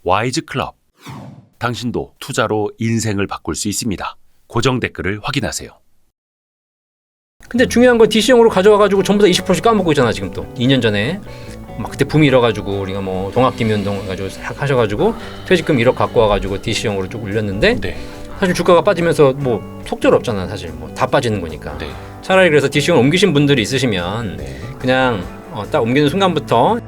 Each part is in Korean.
와이즈 클럽. 당신도 투자로 인생을 바꿀 수 있습니다. 고정 댓글을 확인하세요. 근데 중요한 건 DC형으로 가져와가지고 전부 다 20%씩 까먹고 있잖아. 지금 또 2년 전에 막 그때 붐이 일어가지고 우리가 뭐 동학개미 운동 해가지고 싹 하셔가지고 퇴직금 1억 갖고 와가지고 DC형으로 쭉 올렸는데 네. 사실 주가가 빠지면서 뭐 속절없잖아. 사실 뭐 다 빠지는 거니까. 네. 차라리 그래서 DC형을 옮기신 분들이 있으시면 네. 그냥 딱 옮기는 순간부터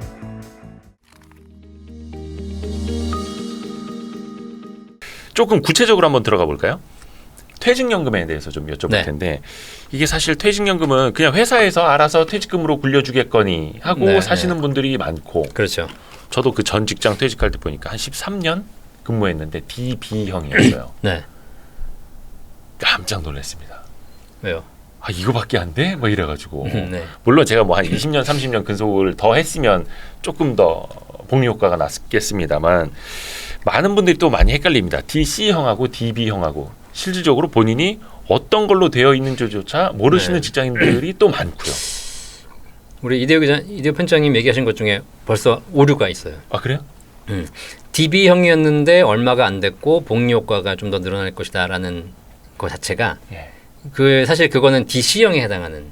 조금 구체적으로 한번 들어가 볼까요? 퇴직연금에 대해서 좀 여쭤볼 네. 텐데 이게 사실 퇴직연금은 그냥 회사에서 알아서 퇴직금으로 굴려주겠거니 하고 네, 사시는 네. 분들이 많고 그렇죠. 저도 그 전 직장 퇴직할 때 보니까 한 13년 근무했는데 DB형이었어요. 네. 깜짝 놀랐습니다. 왜요? 아 이거밖에 안 돼? 뭐 이래가지고 네. 물론 제가 뭐 한 20년 30년 근속을 더 했으면 조금 더 복리 효과가 났겠습니다만 많은 분들이 또 많이 헷갈립니다. DC형하고 DB형하고 실질적으로 본인이 어떤 걸로 되어 있는지조차 모르시는 네. 직장인들이 또 많고요. 우리 이대호 편장님 얘기하신 것 중에 벌써 오류가 있어요. 아 그래요? DB형이었는데 얼마가 안 됐고 복리 효과가 좀 더 늘어날 것이다라는 것 자체가 예. 그 사실 그거는 DC형에 해당하는.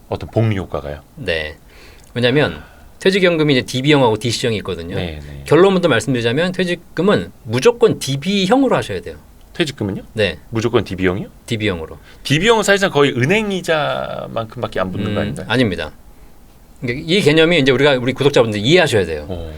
어떤 복리 효과가요? 네. 왜냐하면 퇴직연금이 이제 DB형하고 DC형이 있거든요. 네, 네. 결론부터 말씀드리자면 퇴직금은 무조건 DB형으로 하셔야 돼요. 퇴직금은요? 네, 무조건 DB형이요? DB형으로. DB형은 사실상 거의 은행 이자만큼밖에 안 붙는 거 아닌가요? 아닙니다. 그러니까 이 개념이 이제 우리 구독자분들 이해하셔야 돼요. 오.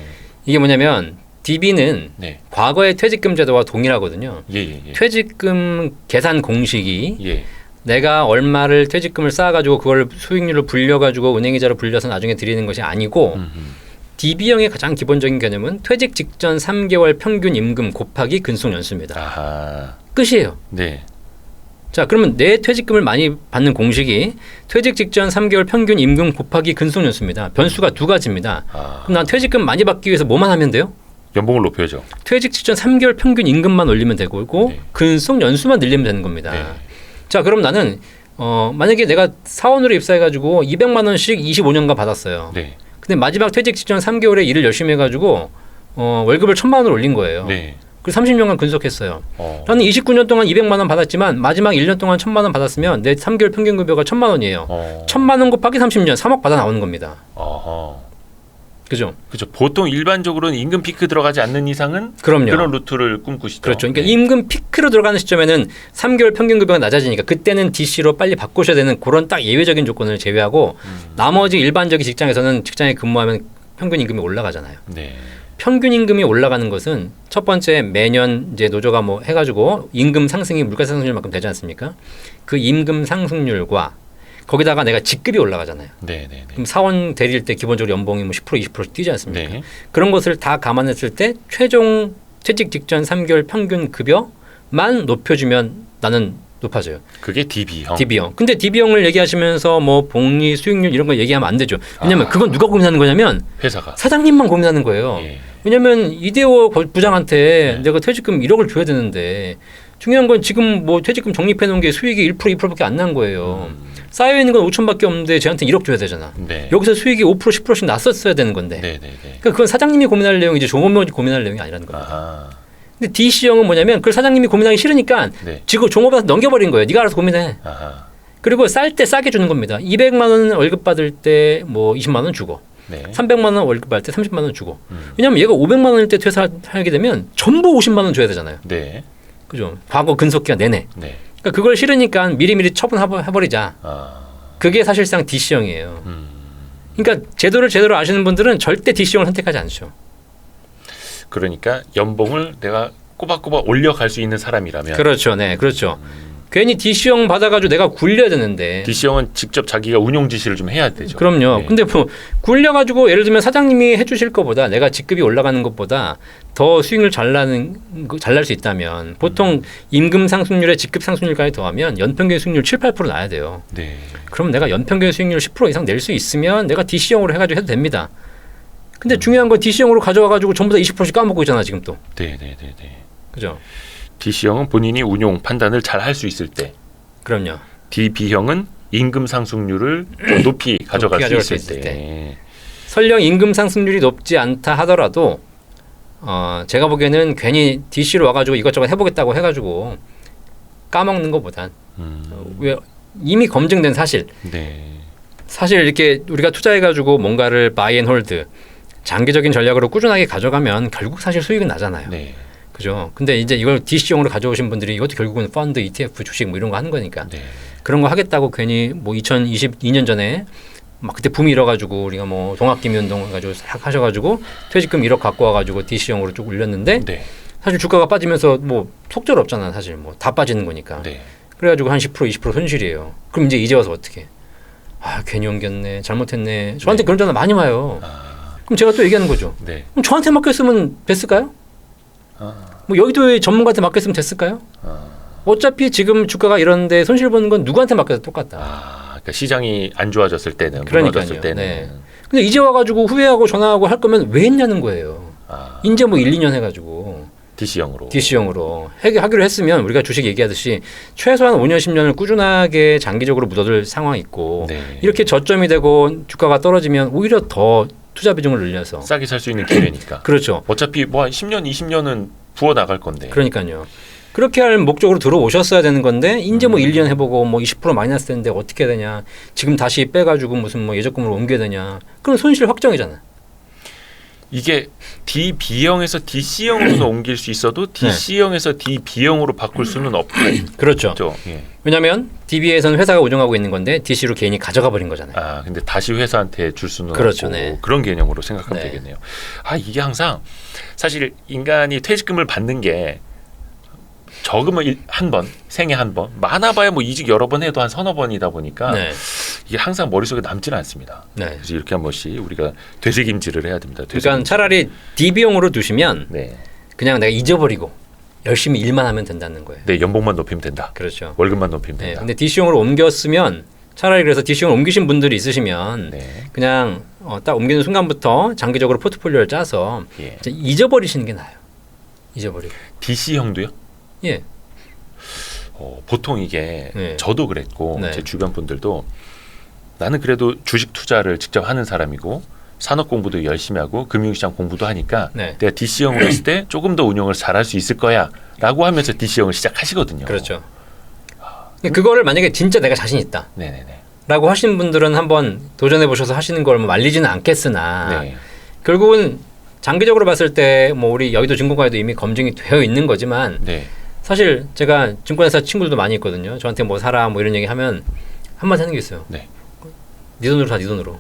이게 뭐냐면 DB는 네. 과거의 퇴직금 제도와 동일하거든요. 예. 퇴직금 계산 공식이 예. 내가 얼마를 퇴직금을 쌓아가지고 그걸 수익률을 불려가지고 은행이자로 불려서 나중에 드리는 것이 아니고 DB형의 가장 기본적인 개념은 퇴직 직전 3개월 평균 임금 곱하기 근속 연수입니다. 아하. 끝이에요. 네. 자, 그러면 내 퇴직금을 많이 받는 공식이 퇴직 직전 3개월 평균 임금 곱하기 근속 연수입니다. 변수가 두 가지입니다. 아. 그럼 난 퇴직금 많이 받기 위해서 뭐만 하면 돼요? 연봉을 높여야죠. 퇴직 직전 3개월 평균 임금만 올리면 되고 네. 근속 연수만 늘리면 되는 겁니다. 네. 자, 그럼 나는 만약에 내가 사원으로 입사해가지고 200만 원씩 25년간 받았어요. 네. 근데 마지막 퇴직 직전 3개월에 일을 열심히 해가지고 월급을 1,000만 원을 올린 거예요. 네. 그리고 30년간 근속했어요. 나는 29년 동안 200만 원 받았지만 마지막 1년 동안 1,000만 원 받았으면 내 3개월 평균 급여가 1,000만 원이에요. 1,000만 원 곱하기 30년 3억 받아 나오는 겁니다. 어허. 그죠? 그렇죠. 보통 일반적으로는 임금 피크 들어가지 않는 이상은 그럼요. 그런 루트를 꿈꾸시죠. 그렇죠. 그러니까 네. 임금 피크로 들어가는 시점에는 3개월 평균 급여가 낮아지니까 그때는 DC로 빨리 바꾸셔야 되는 그런 딱 예외적인 조건을 제외하고 나머지 일반적인 직장에서는 직장에 근무하면 평균 임금이 올라가잖아요. 네. 평균 임금이 올라가는 것은 첫 번째 매년 이제 노조가 뭐 해가지고 임금 상승이 물가 상승률만큼 되지 않습니까? 그 임금 상승률과 거기다가 내가 직급이 올라가잖아요. 네. 그럼 사원 대리일 때 기본적으로 연봉이 뭐 10% 20%씩 뛰지 않습니까? 네. 그런 것을 다 감안했을 때 최종 퇴직 직전 3개월 평균 급여만 높여주면 나는 높아져요. 그게 DB형. DB형. 근데 DB형을 얘기하시면서 뭐 복리 수익률 이런 거 얘기하면 안 되죠. 왜냐면 그건 누가 고민하는 거냐면 회사가. 사장님만 고민하는 거예요. 예. 왜냐면 이대호 부장한테 네. 내가 퇴직금 1억을 줘야 되는데 중요한 건 지금 뭐 퇴직금 적립해 놓은 게 수익이 1% 2%밖에 안 난 거예요. 쌓여 있는 건 5천밖에 없는데 쟤한테 1억 줘야 되잖아. 네. 여기서 수익이 5% 10%씩 났었어야 되는 건데. 네. 그러니까 그건 사장님이 고민할 내용이지 종업원이 고민할 내용이 아니라는 겁니다. 아하. 근데 DC형은 뭐냐면 그걸 사장님이 고민하기 싫으니까 네. 지금 종업원한테 넘겨버린 거예요. 네가 알아서 고민해. 아하. 그리고 쌀 때 싸게 주는 겁니다. 200만 원 월급 받을 때 뭐 20만 원 주고 네. 300만 원 월급 받을 때 30만 원 주고. 왜냐면 얘가 500만 원일 때 퇴사하게 되면 전부 50만 원 줘야 되잖아요. 네. 그죠? 과거 근속기간 내내. 네. 그러니까 그걸 싫으니까 미리미리 처분해버리자. 아. 그게 사실상 DC형이에요. 그러니까 제도를 제대로 아시는 분들은 절대 DC형을 선택하지 않죠. 그러니까 연봉을 내가 꼬박꼬박 올려갈 수 있는 사람이라면 그렇죠. 네. 그렇죠. 괜히 DC형 받아가지고 내가 굴려야 되는데. DC형은 직접 자기가 운용 지시를 좀 해야 되죠. 그럼요. 네. 근데 뭐 굴려가지고 예를 들면 사장님이 해주실 것보다 내가 직급이 올라가는 것보다 더 수익을 잘 날 수 있다면 보통 임금 상승률에 직급 상승률까지 더하면 연평균 수익률 7, 8% 나야 돼요. 네. 그럼 내가 연평균 수익률 10% 이상 낼 수 있으면 내가 DC형으로 해가지고 해도 됩니다. 근데 중요한 건 DC형으로 가져와가지고 전부 다 20%씩 까먹고 있잖아 지금 또. 네. 그죠? DC형은 본인이 운용 판단을 잘 할 수 있을 때, 그럼요. DB형은 임금 상승률을 좀 높이 가져갈 수 있을 때. 설령 임금 상승률이 높지 않다 하더라도 제가 보기에는 괜히 DC로 와가지고 이것저것 해보겠다고 해가지고 까먹는 것보단 왜 이미 검증된 사실. 네. 사실 이렇게 우리가 투자해가지고 뭔가를 바이 앤 홀드 장기적인 전략으로 꾸준하게 가져가면 결국 사실 수익은 나잖아요. 네. 그죠? 근데 이제 이걸 DC용으로 가져오신 분들이 이것도 결국은 펀드, ETF, 주식 뭐 이런 거 하는 거니까 네. 그런 거 하겠다고 괜히 뭐 2022년 전에 막 그때 붐이 일어가지고 우리가 뭐 동학개미 운동 해가지고 싹 하셔가지고 퇴직금 1억 갖고 와가지고 DC용으로 쭉 올렸는데 네. 사실 주가가 빠지면서 뭐 속절 없잖아. 사실 뭐 다 빠지는 거니까. 네. 그래가지고 한 10% 20% 손실이에요. 그럼 이제 와서 어떻게? 아 괜히 옮겼네, 잘못했네. 저한테 네. 그런 전화 많이 와요. 그럼 제가 또 얘기하는 거죠. 네. 그럼 저한테 맡겼으면 됐을까요? 뭐 여의도의 전문가한테 맡겼으면 됐을까요? 어차피 지금 주가가 이런데 손실 보는 건 누구한테 맡겨도 똑같다. 그러니까 시장이 안 좋아졌을 때는, 그러니까요. 무너졌을 때는. 네. 근데 이제 와가지고 후회하고 전화하고 할 거면 왜 했냐는 거예요. 이제 뭐 1, 2년 해가지고 DC형으로. DC형으로 하기로 했으면 우리가 주식 얘기하듯이 최소한 5년, 10년을 꾸준하게 장기적으로 묻어둘 상황이 있고 네. 이렇게 저점이 되고 주가가 떨어지면 오히려 더 투자 비중을 늘려서 싸게 살 수 있는 기회니까. 그렇죠. 어차피 뭐 한 10년, 20년은 부어 나갈 건데. 그러니까요. 그렇게 할 목적으로 들어오셨어야 되는 건데 이제 뭐 1년 해보고 뭐 20% 마이너스 되는데 어떻게 되냐. 지금 다시 빼가지고 무슨 뭐 예적금으로 옮겨야 되냐. 그럼 손실 확정이잖아. 이게 DB형에서 DC형으로 옮길 수 있어도 DC형에서 DB형으로 바꿀 수는 없죠. 그렇죠. 예. 왜냐하면 DB에서는 회사가 운영하고 있는 건데 DC로 개인이 가져가 버린 거잖아요. 근데 다시 회사한테 줄 수는 그렇죠, 없고 네. 그런 개념으로 생각하면 네. 되겠네요. 이게 항상 사실 인간이 퇴직금을 받는 게 적으면 한 번, 생애 한 번, 많아봐야 뭐 이직 여러 번 해도 한 서너 번이다 보니까 네. 이게 항상 머릿속에 남지는 않습니다. 네. 그래서 이렇게 한 번씩 우리가 되새김질을 해야 됩니다. 그러니까 차라리 DB용으로 두시면 네. 그냥 내가 잊어버리고 열심히 일만 하면 된다는 거예요. 네, 연봉만 높이면 된다. 그렇죠. 월급만 높이면 네. 된다. 근데 DC용으로 옮겼으면 차라리 그래서 DC용으로 옮기신 분들이 있으시면 네. 그냥 딱 옮기는 순간부터 장기적으로 포트폴리오를 짜서 예. 잊어버리시는 게 나아요. 잊어버리고. DC형도요? 예. 보통 이게 네. 저도 그랬고 네. 제 주변 분들도 나는 그래도 주식 투자를 직접 하는 사람이고 산업 공부도 열심히 하고 금융시장 공부도 하니까 네. 내가 DC형으로 했을 때 조금 더 운영을 잘할 수 있을 거야 라고 하면서 DC형을 시작하시거든요. 그렇죠. 그거를 만약에 진짜 내가 자신 있다 네네네. 라고 하시는 분들은 한번 도전해 보셔서 하시는 걸 뭐 말리지는 않겠으나 네. 결국은 장기적으로 봤을 때 뭐 우리 여의도 증권가에도 이미 검증이 되어 있는 거지만 네. 사실 제가 증권회사 친구들도 많이 있거든요. 저한테 뭐 사라 뭐 이런 얘기 하면 한마디 하는 게 있어요. 네. 네 돈으로 사, 네 돈으로.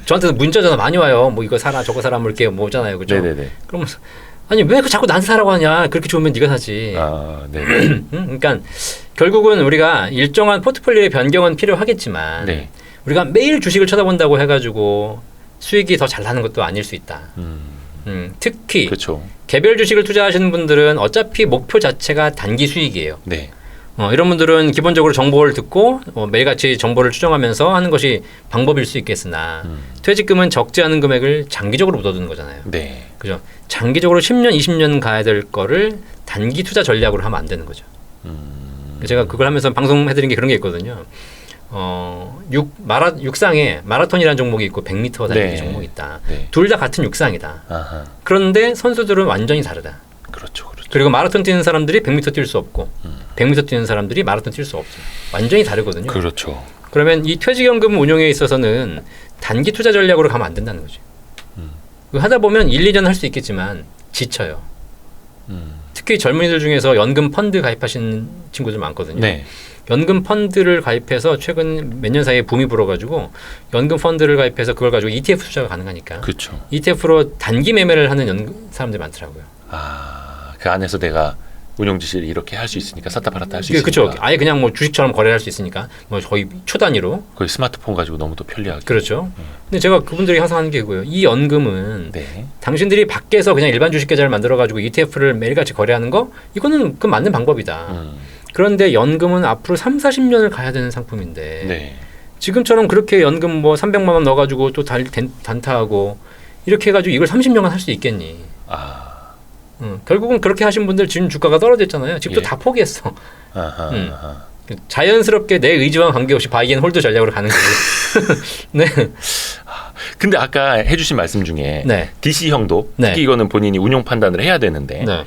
저한테도 문자 전화 많이 와요. 뭐 이거 사라 저거 사라 뭐 이렇게 뭐 오잖아요. 그죠? 네네네. 그럼 아니 왜 자꾸 나한테 사라고 하냐. 그렇게 좋으면 네가 사지. 네. 그러니까 결국은 우리가 일정한 포트폴리오의 변경은 필요하겠지만 네. 우리가 매일 주식을 쳐다본다고 해가지고 수익이 더 잘 나는 것도 아닐 수 있다. 특히 그렇죠. 개별 주식을 투자하시는 분들은 어차피 목표 자체가 단기 수익이에요. 네. 이런 분들은 기본적으로 정보를 듣고 매일같이 정보를 추정하면서 하는 것이 방법일 수 있겠으나 퇴직금은 적지 않은 금액을 장기적으로 묻어두는 거잖아요. 네. 그죠? 장기적으로 10년, 20년 가야 될 거를 단기 투자 전략으로 하면 안 되는 거죠. 제가 그걸 하면서 방송해드린 게 그런 게 있거든요. 육상에 마라톤이라는 종목이 있고 100m 달리기 네. 종목이 있다. 네. 둘 다 같은 육상이다. 아하. 그런데 선수들은 완전히 다르다. 그렇죠. 그렇죠. 그리고 마라톤 뛰는 사람들이 100m 뛸 수 없고 100m 뛰는 사람들이 마라톤 뛸 수 없죠. 완전히 다르거든요. 그렇죠. 그러면 이 퇴직연금 운용에 있어서는 단기 투자 전략으로 가면 안 된다는 거죠. 하다 보면 1, 2년 할 수 있겠지만 지쳐요. 특히 젊은이들 중에서 연금 펀드 가입하시는 친구들 많거든요. 네. 연금 펀드를 가입해서 최근 몇 년 사이에 붐이 불어가지고 연금 펀드를 가입해서 그걸 가지고 ETF 투자가 가능하니까 그렇죠. ETF로 단기 매매를 하는 연금 사람들이 많더라고요. 그 안에서 내가 운용 지시를 이렇게 할 수 있으니까 샀다 팔았다 할 수 있으니까. 그렇죠. 아예 그냥 뭐 주식처럼 거래를 할 수 있으니까 뭐 거의 초 단위로. 거의 스마트폰 가지고 너무 또 편리하게. 그렇죠. 근데 제가 그분들이 항상 하는 게 그거예요. 이 연금은 네. 당신들이 밖에서 그냥 일반 주식 계좌를 만들어 가지고 ETF를 매일같이 거래하는 거 이거는 그 맞는 방법이다. 그런데 연금은 앞으로 3, 40년을 가야 되는 상품인데 네. 지금처럼 그렇게 연금 뭐 300만 원 넣어 가지고 또 단타하고 이렇게 해 가지고 이걸 30년간 할 수 있겠니? 결국은 그렇게 하신 분들 지금 주가가 떨어졌잖아요. 집도 예. 다 포기했어. 아하. 자연스럽게 내 의지와 관계없이 바이 앤 홀드 전략으로 가는 거고. 네. 근데 아까 해주신 말씀 중에 네. DC형도 네. 특히 이거는 본인이 운용 판단을 해야 되는데 네.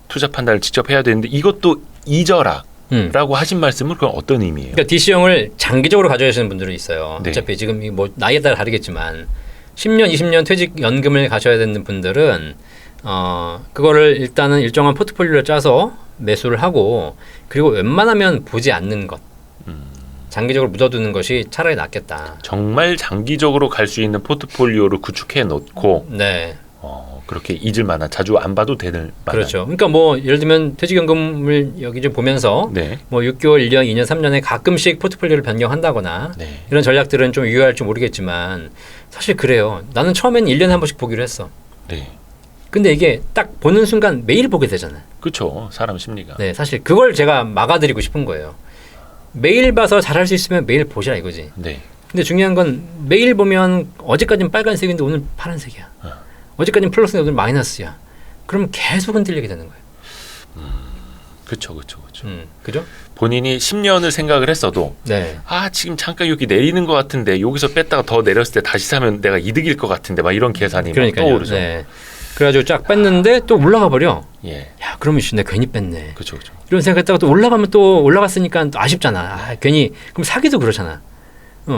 투자 판단을 직접 해야 되는데 이것도 잊어라라고 하신 말씀은 그건 어떤 의미예요? 그러니까 DC형을 장기적으로 가져가시는 분들이 있어요. 네. 어차피 지금 뭐 나이에 따라 다르겠지만 10년, 20년 퇴직연금을 가셔야 되는 분들은 그거를 일단은 일정한 포트폴리오를 짜서 매수를 하고 그리고 웬만하면 보지 않는 것. 장기적으로 묻어두는 것이 차라리 낫겠다. 정말 장기적으로 갈 수 있는 포트폴리오를 구축해 놓고 네. 그렇게 잊을 만한 자주 안 봐도 되는 만한. 그렇죠. 그러니까 뭐 예를 들면 퇴직연금을 여기 좀 보면서 네. 뭐 6개월, 1년, 2년, 3년에 가끔씩 포트폴리오를 변경한다거나 네. 이런 전략들은 좀 유효할지 모르겠지만 사실 그래요. 나는 처음엔 1년에 한 번씩 보기로 했어. 네. 근데 이게 딱 보는 순간 매일 보게 되잖아요. 그렇죠. 사람 심리가. 네, 사실 그걸 제가 막아드리고 싶은 거예요. 매일 봐서 잘할 수 있으면 매일 보시라 이거지. 네. 근데 중요한 건 매일 보면 어제까지는 빨간색인데 오늘 파란색이야. 어제까지는 플러스인데 오늘 마이너스야. 그럼 계속 흔들리게 되는 거예요. 그렇죠. 그죠? 본인이 10년을 생각을 했어도 네. 지금 잠깐 여기 내리는 것 같은데 여기서 뺐다가 더 내렸을 때 다시 사면 내가 이득일 것 같은데 막 이런 계산이 막 그러니까요. 떠오르죠. 네. 그래가지고 쫙 뺐는데 또 올라가 버려. 예. 야, 그러면 씨, 내가 괜히 뺐네. 그렇죠. 이런 생각했다가 또 올라가면 또 올라갔으니까 또 아쉽잖아. 괜히 그럼 사기도 그렇잖아.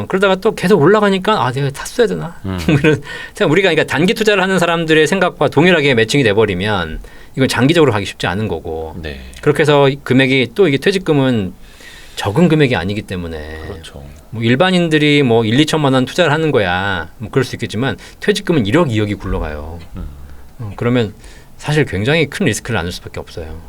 그러다가 또 계속 올라가니까 내가 탔어야 되나? 이런 생각 우리가 그러니까 단기 투자를 하는 사람들의 생각과 동일하게 매칭이 돼버리면 이건 장기적으로 가기 쉽지 않은 거고. 네. 그렇게 해서 금액이 또 이게 퇴직금은 적은 금액이 아니기 때문에 그렇죠. 뭐 일반인들이 뭐 1, 2천만 원 투자를 하는 거야. 뭐 그럴 수 있겠지만 퇴직금은 1억, 2억이 굴러가요. 그러면 사실 굉장히 큰 리스크를 안을 수밖에 없어요.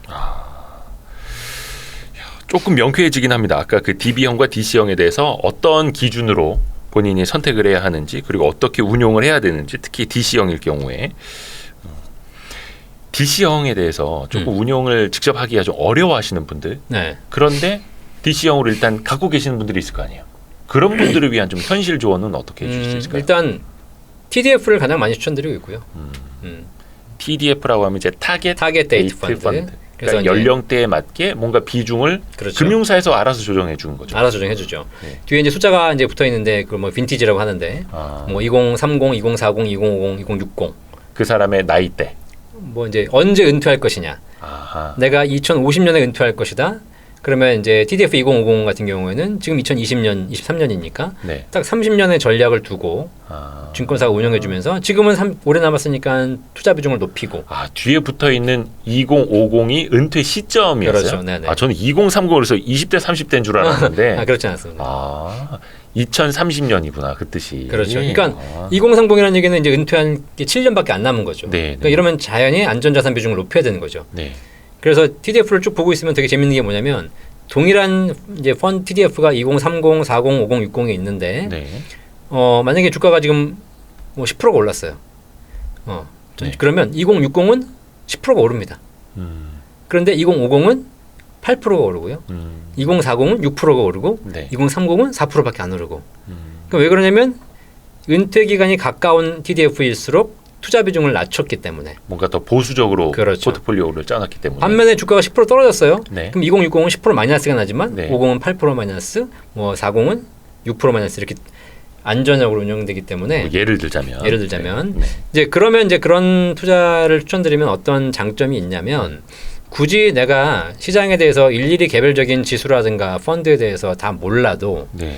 조금 명쾌해지긴 합니다. 아까 그 DB형과 DC형에 대해서 어떤 기준으로 본인이 선택을 해야 하는지 그리고 어떻게 운용을 해야 되는지 특히 DC형일 경우에 DC형에 대해서 조금 운용을 직접 하기가 좀 어려워하시는 분들 네. 그런데 DC형으로 일단 갖고 계시는 분들이 있을 거 아니에요. 그런 분들을 위한 좀 현실 조언은 어떻게 해주실 수 있을까요? 일단 TDF를 가장 많이 추천드리고 있고요. TDF라고 하면 이제 타겟 데이트 펀드. 그래서 그러니까 연령대에 맞게 뭔가 비중을 그렇죠. 금융사에서 알아서 조정해 주는 거죠. 알아서 조정해주죠. 네. 뒤에 이제 숫자가 이제 붙어 있는데 그 뭐 빈티지라고 하는데 뭐 2030, 2040, 2050, 2060. 그 사람의 나이대. 뭐 이제 언제 은퇴할 것이냐. 아하. 내가 2050년에 은퇴할 것이다. 그러면 이제 TDF 2050 같은 경우에는 지금 2020년, 23년이니까 네. 딱 30년의 전략을 두고 증권사가 운영해주면서 지금은 오래 남았으니까 투자 비중을 높이고. 뒤에 붙어 있는 2050이 은퇴 시점이었어요. 그렇죠. 네네. 저는 2030으로서 20대, 30대인 줄 알았는데. 그렇지 않습니다. 2030년이구나 그 뜻이. 그렇죠. 그러니까 2030이라는 얘기는 이제 은퇴한 게 7년밖에 안 남은 거죠. 네, 그러니까 이러면 자연히 안전자산 비중을 높여야 되는 거죠. 네. 그래서 TDF를 쭉 보고 있으면 되게 재밌는 게 뭐냐면 동일한 이제 펀드 TDF가 2030, 40, 50, 60에 있는데 네. 만약에 주가가 지금 뭐 10%가 올랐어요. 네. 그러면 2060은 10%가 오릅니다. 그런데 2050은 8%가 오르고요. 2040은 6%가 오르고 네. 2030은 4%밖에 안 오르고. 그러니까 왜 그러냐면 은퇴 기간이 가까운 TDF일수록 투자 비중을 낮췄기 때문에 뭔가 더 보수적으로 그렇죠. 포트폴리오를 짜놨기 때문에. 반면에 주가가 10% 떨어졌어요. 네. 그럼 2060은 10% 마이너스가 나지만 네. 50은 8% 마이너스, 뭐 40은 6% 마이너스 이렇게 안전적으로 운영되기 때문에 뭐 예를 들자면 네. 이제 그러면 이제 그런 투자를 추천드리면 어떤 장점이 있냐면 굳이 내가 시장에 대해서 일일이 개별적인 지수라든가 펀드에 대해서 다 몰라도 네.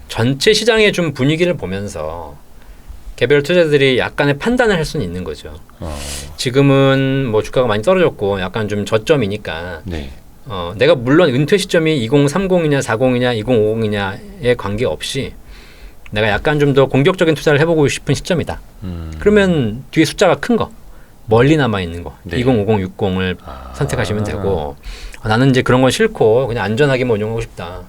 전체 시장의 좀 분위기를 보면서 개별 투자들이 약간의 판단을 할 수는 있는 거죠. 지금은 뭐 주가가 많이 떨어졌고 약간 좀 저점이니까 네. 내가 물론 은퇴 시점이 2030이냐 40이냐 2050이냐에 관계없이 내가 약간 좀 더 공격적인 투자를 해보고 싶은 시점이다. 그러면 뒤에 숫자가 큰 거, 멀리 남아 있는 거, 네. 2050, 60을 선택하시면 되고 나는 이제 그런 건 싫고 그냥 안전하게만 운영하고 싶다.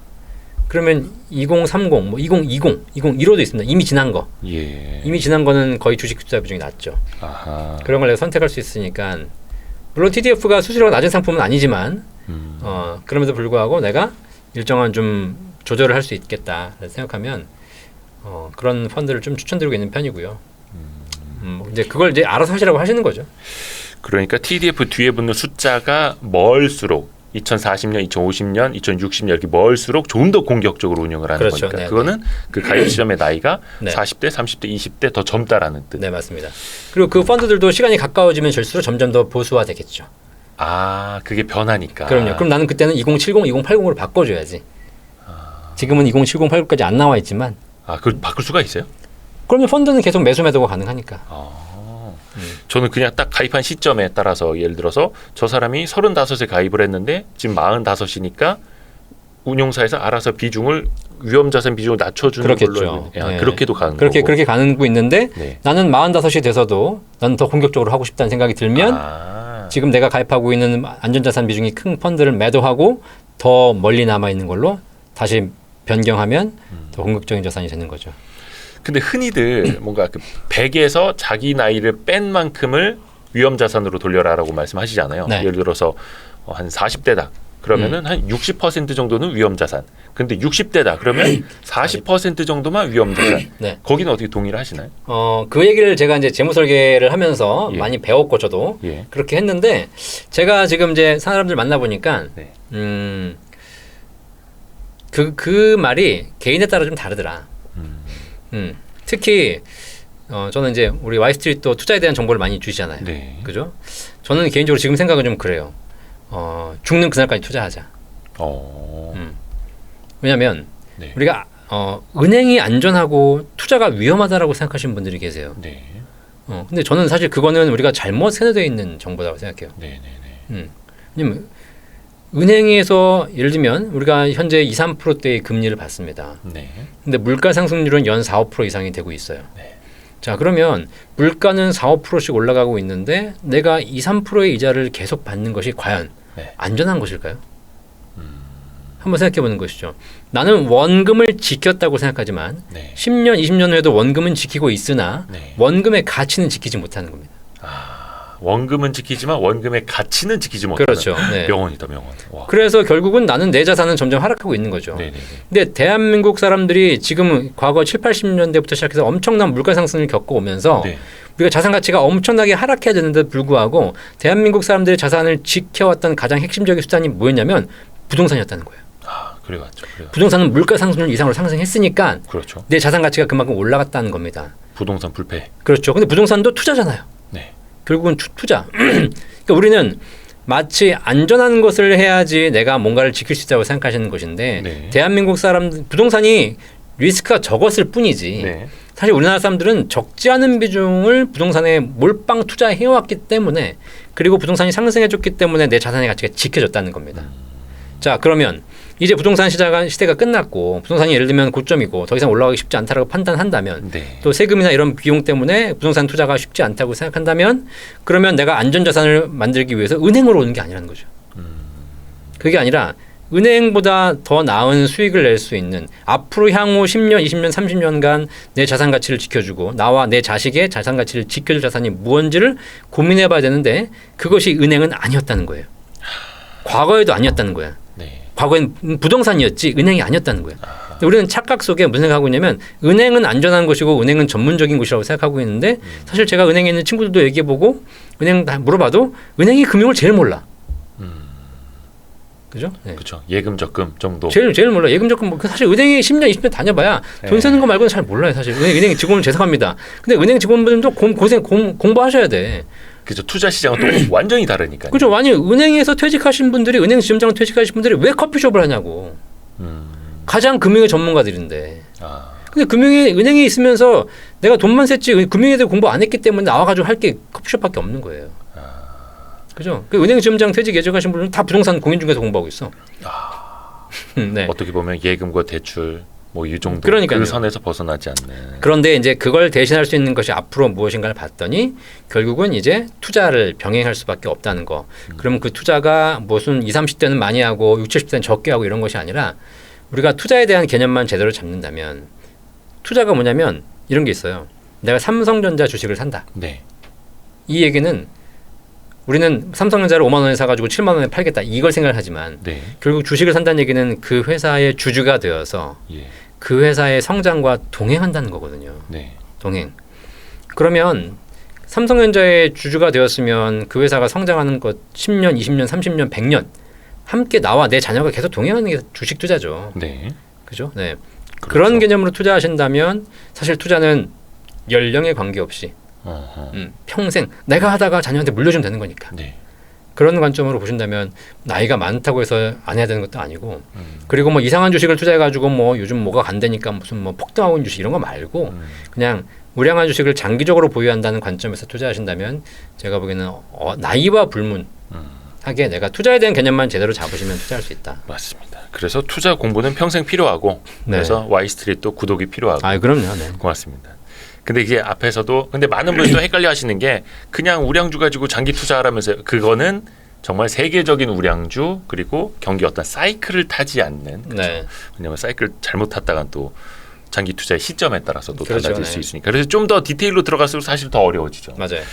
그러면 2030, 뭐 2020, 2015도 있습니다. 이미 지난 거. 예. 이미 지난 거는 거의 주식 투자 비중이 낮죠. 그런 걸 내가 선택할 수 있으니까 물론 TDF가 수수료가 낮은 상품은 아니지만 그럼에도 불구하고 내가 일정한 좀 조절을 할 수 있겠다 생각하면 그런 펀드를 좀 추천드리고 있는 편이고요. 이제 그걸 이제 알아서 하시라고 하시는 거죠. 그러니까 TDF 뒤에 붙는 숫자가 멀수록 2040년, 2050년, 2060년 이렇게 멀수록 좀 더 공격적으로 운영을 하는 그렇죠. 거니까 네, 그거는 그 가입 시점의 나이가 네. 40대, 30대, 20대 더 젊다라는 뜻. 네, 맞습니다. 그리고 그 펀드들도 시간이 가까워지면 질수록 점점 더 보수화되겠죠. 아, 그게 변하니까. 그럼요. 그럼 나는 그때는 2070, 2080으로 바꿔줘야지. 지금은 2070, 80까지 안 나와 있지만. 아, 그걸 바꿀 수가 있어요? 그러면 펀드는 계속 매수 매도가 가능하니까. 저는 그냥 딱 가입한 시점에 따라서 예를 들어서 저 사람이 35에 가입을 했는데 지금 45이니까 운용사에서 알아서 비중을 위험자산 비중을 낮춰주는 그렇겠죠. 걸로 네. 그렇게도 가는 그렇게 거고. 그렇게 가는 거 있는데 네. 나는 45이 돼서도 나는 더 공격적으로 하고 싶다는 생각이 들면 지금 내가 가입하고 있는 안전자산 비중이 큰 펀드를 매도하고 더 멀리 남아 있는 걸로 다시 변경하면 더 공격적인 자산이 되는 거죠. 근데 흔히들 뭔가 그 100에서 자기 나이를 뺀 만큼을 위험자산으로 돌려라라고 말씀하시잖아요. 네. 예를 들어서 한 40대다. 그러면은 한 60% 정도는 위험자산. 근데 60대다. 그러면 40% 정도만 위험자산. 네. 거기는 어떻게 동의를 하시나요? 그 얘기를 제가 이제 재무 설계를 하면서 예. 많이 배웠고 저도 예. 그렇게 했는데 제가 지금 이제 사람들 만나 보니까 네. 그 말이 개인에 따라 좀 다르더라. 특히 저는 이제 우리 와이스트리트도 투자에 대한 정보를 많이 주시잖아요. 네. 그죠? 저는 개인적으로 지금 생각은 좀 그래요. 죽는 그날까지 투자하자. 왜냐하면 네. 우리가 은행이 안전하고 투자가 위험하다라고 생각하시는 분들이 계세요. 네. 근데 저는 사실 그거는 우리가 잘못 세뇌되어 있는 정보라고 생각해요. 네. 네. 왜냐면 은행에서 예를 들면 우리가 현재 2, 3%대의 금리를 받습니다. 네. 근데 물가 상승률은 연 4, 5% 이상이 되고 있어요. 네. 자, 그러면 물가는 4, 5%씩 올라가고 있는데 내가 2, 3%의 이자를 계속 받는 것이 과연 네. 안전한 것일까요? 한번 생각해 보는 것이죠. 나는 원금을 지켰다고 생각하지만 네. 10년, 20년 후에도 원금은 지키고 있으나 네. 원금의 가치는 지키지 못하는 겁니다. 원금은 지키지만 원금의 가치는 지키지 못하는. 그렇죠. 네. 명언이다, 명언. 와. 그래서 결국은 나는 내 자산은 점점 하락하고 있는 거죠. 네네네. 근데 대한민국 사람들이 지금 과거 7, 80년대부터 시작해서 엄청난 물가 상승을 겪어오면서 네. 우리가 자산 가치가 엄청나게 하락해야 되는데 불구하고 대한민국 사람들의 자산을 지켜왔던 가장 핵심적인 수단이 뭐였냐면 부동산이었다는 거예요. 그래왔죠. 부동산은 물가 상승률 이상으로 상승했으니까 그렇죠. 내 자산 가치가 그만큼 올라갔다는 겁니다. 부동산 불패. 그렇죠. 근데 부동산도 투자잖아요. 네. 결국은 투자. 그러니까 우리는 마치 안전한 것을 해야지 내가 뭔가를 지킬 수 있다고 생각하시는 것인데 네. 대한민국 사람들 부동산이 리스크가 적었을 뿐이지 네. 사실 우리나라 사람들은 적지 않은 비중을 부동산에 몰빵 투자해왔기 때문에 그리고 부동산이 상승해줬기 때문에 내 자산의 가치가 지켜졌다는 겁니다. 자, 그러면 이제 부동산 시대가 끝났고 부동산이 예를 들면 고점이고 더 이상 올라가기 쉽지 않다고 판단한다면 네. 또 세금이나 이런 비용 때문에 부동산 투자가 쉽지 않다고 생각한다면 그러면 내가 안전자산을 만들기 위해서 은행으로 오는 게 아니라는 거죠. 그게 아니라 은행보다 더 나은 수익을 낼 수 있는 앞으로 향후 10년, 20년, 30년간 내 자산 가치를 지켜주고 나와 내 자식의 자산 가치를 지켜줄 자산이 무언지를 고민해 봐야 되는데 그것이 은행은 아니었다는 거예요. 과거에도 아니었다는 거야. 네. 과거엔 부동산이었지 은행이 아니었다는 거예요. 근데 우리는 착각 속에 무슨 생각하고 있냐면 은행은 안전한 것이고 은행은 전문적인 곳이라고 생각하고 있는데 사실 제가 은행에 있는 친구들도 얘기해보고 은행 다 물어봐도 은행이 금융을 제일 몰라. 그죠? 네. 그렇죠. 예금 적금 정도. 제일 몰라. 예금 적금 사실 은행에 10년, 20년 다녀봐야 돈 네. 쓰는 거 말고는 잘 몰라요. 사실 은행 직원은 죄송합니다. 근데 은행 직원분들도 공부하셔야 돼. 그렇죠. 투자 시장은 또 완전히 다르니까요. 그죠? 아니 은행에서 퇴직하신 분들이 은행 지점장 퇴직하신 분들이 왜 커피숍을 하냐고. 가장 금융의 전문가들인데. 근데 은행에 있으면서 내가 돈만 셌지 금융에 대해 공부 안 했기 때문에 나와가지고 할 게 커피숍밖에 없는 거예요. 그죠? 그 은행 지점장 퇴직 예정하신 분들은 다 부동산 공인중개사 공부하고 있어. 네. 어떻게 보면 예금과 대출 뭐 이 정도 그러니까요. 그 선에서 벗어나지 않는. 그런데 이제 그걸 대신할 수 있는 것이 앞으로 무엇인가를 봤더니 결국은 이제 투자를 병행할 수밖에 없다는 거. 그러면 그 투자가 무슨 20, 30대는 많이 하고 60, 70대는 적게 하고 이런 것이 아니라 우리가 투자에 대한 개념만 제대로 잡는다면 투자가 뭐냐면 이런 게 있어요. 내가 삼성전자 주식을 산다. 네. 이 얘기는 우리는 삼성전자를 5만 원에 사가지고 7만 원에 팔겠다 이걸 생각하지만 네. 결국 주식을 산다는 얘기는 그 회사의 주주가 되어서 예. 그 회사의 성장과 동행한다는 거거든요. 네. 동행. 그러면 삼성전자의 주주가 되었으면 그 회사가 성장하는 것 10년, 20년, 30년, 100년 함께 나와 내 자녀가 계속 동행하는 게 주식 투자죠. 네. 그죠? 네. 그렇죠. 그런 개념으로 투자하신다면 사실 투자는 연령에 관계없이 어허. 평생 내가 하다가 자녀한테 물려주면 되는 거니까. 네. 그런 관점으로 보신다면 나이가 많다고 해서 안 해야 되는 것도 아니고 그리고 뭐 이상한 주식을 투자해가지고 뭐 요즘 뭐가 간다니까 무슨 뭐 폭등하고 있는 주식 이런 거 말고 그냥 우량한 주식을 장기적으로 보유한다는 관점에서 투자하신다면 제가 보기에는 나이와 불문하게 내가 투자에 대한 개념만 제대로 잡으시면 투자할 수 있다. 맞습니다. 그래서 투자 공부는 평생 필요하고 네. 그래서 와이스트릿도 구독이 필요하고. 아, 그럼요. 네. 고맙습니다. 근데 이게 앞에서도 근데 많은 분이 또 헷갈려 하시는 게 그냥 우량주 가지고 장기 투자하라면서 그거는 정말 세계적인 우량주 그리고 경기 어떤 사이클을 타지 않는 그렇죠? 네. 왜냐하면 사이클 잘못 탔다간 또 장기 투자의 시점에 따라서 또 그렇죠, 달라질 네. 수 있으니까 그래서 좀 더 디테일로 들어갈수록 사실 더 어려워지죠. 맞아요.